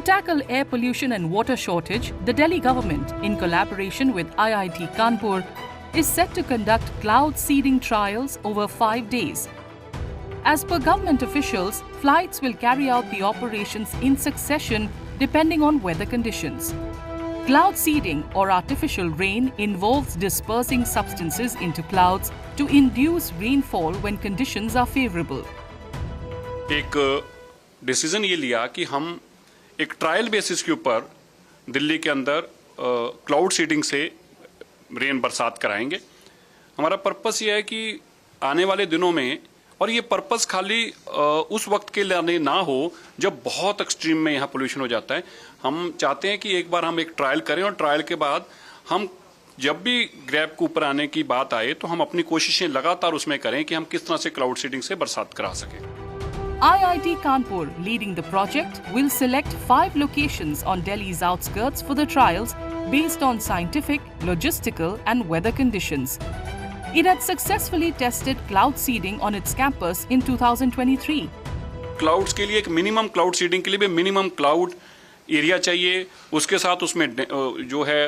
tackle air pollution and water shortage, the Delhi government, in collaboration with IIT Kanpur, is set to conduct cloud seeding trials over 5 days. As per government officials, flights will carry out the operations in succession depending on weather conditions. Cloud seeding or artificial rain involves dispersing substances into clouds to induce rainfall when conditions are favorable. एक decision ये लिया कि हम एक trial basis के ऊपर दिल्ली के अंदर क्लाउड सीडिंग से रेन बरसात कराएंगे। हमारा पर्पस ये है कि आने वाले दिनों में, और ये पर्पस खाली उस वक्त के लिए ना हो जब बहुत एक्सट्रीम में यहाँ पोल्यूशन हो जाता है। हम चाहते हैं कि एक बार हम एक ट्रायल करें और ट्रायल के बाद हम जब भी ग्रैब के ऊपर आने की बात आए तो हम अपनी कोशिशें लगातार उसमें करें कि हम किस तरह से क्लाउड सीडिंग से बरसात करा सकें। IIT Kanpur, leading the project, will select 5 locations on Delhi's outskirts for the trials based on scientific, logistical and weather conditions. It had successfully tested cloud seeding on its campus in 2023. Clouds के लिए एक minimum cloud seeding के लिए भी minimum cloud area चाहिए, उसके साथ उसमें जो है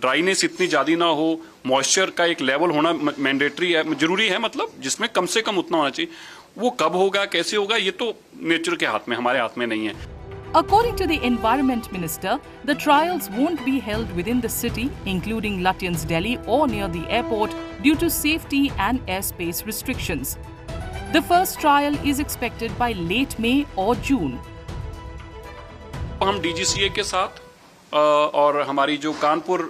ड्राइनेस इतनी ज़्यादा ना हो, मॉइस्चर का एक लेवल होना मैंडेटरी है, जरूरी है, मतलब जिसमें कम से कम उतना होना चाहिए। वो कब होगा, कैसे होगा, ये तो नेचर के हाथ में, हमारे हाथ में नहीं है। According to the Environment Minister, the trials won't be held within the city, including Lutyens Delhi or near the airport, due to safety and airspace restrictions. The first trial is expected by late May or June. हम DGCA के साथ और हमारी जो Kanpur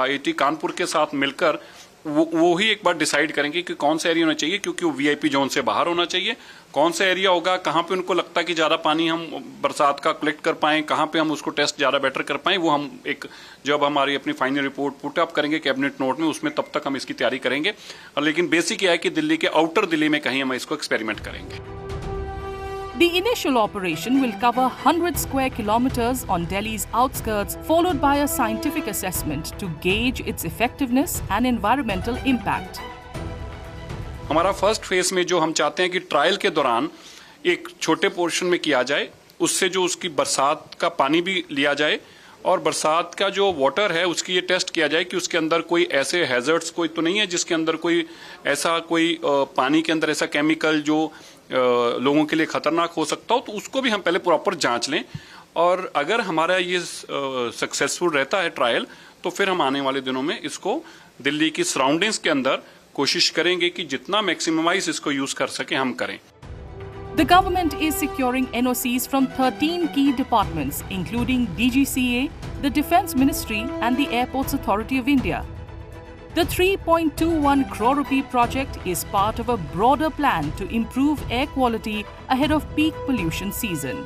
IIT Kanpur के साथ मिलकर वो ही एक बार डिसाइड करेंगे कि कौन सा एरिया होना चाहिए, क्योंकि वो VIP जोन से बाहर होना चाहिए। कौन सा एरिया होगा, कहाँ पे उनको लगता है कि ज़्यादा पानी हम बरसात का कलेक्ट कर पाएँ, कहाँ पे हम उसको टेस्ट ज़्यादा बेटर कर पाएँ, वो हम एक जब हमारी अपनी फाइनल रिपोर्ट पुट अप करेंगे कैबिनेट नोट में, उसमें तब तक हम इसकी तैयारी करेंगे। लेकिन बेसिक यह है कि दिल्ली के आउटर दिल्ली में कहीं हम इसको एक्सपेरिमेंट करेंगे। The initial operation will cover 100 square kilometers on Delhi's outskirts, followed by a scientific assessment to gauge its effectiveness and environmental impact. हमारा फर्स्ट फेज में जो हम चाहते हैं कि ट्रायल के दौरान एक छोटे पोर्शन में किया जाए, उससे जो उसकी बरसात का पानी भी लिया जाए और बरसात का जो वाटर है उसकी ये टेस्ट किया जाए कि उसके अंदर कोई ऐसे हैजर्ड्स कोई तो नहीं है जिसके अंदर कोई ऐसा कोई पानी के अंदर ऐसा केमिकल जो लोगों के लिए खतरनाक हो सकता हो, तो उसको भी हम पहले प्रॉपर जांच लें। और अगर हमारा ये सक्सेसफुल रहता है ट्रायल, तो फिर हम आने वाले दिनों में इसको दिल्ली की सराउंडिंग्स के अंदर कोशिश करेंगे कि जितना मैक्सिममाइज इसको यूज कर सके हम करें। The government is securing NOCs from 13 key departments, including DGCA, the Defence Ministry and the Airports Authority of India. The 3.21 crore rupee project is part of a broader plan to improve air quality ahead of peak pollution season.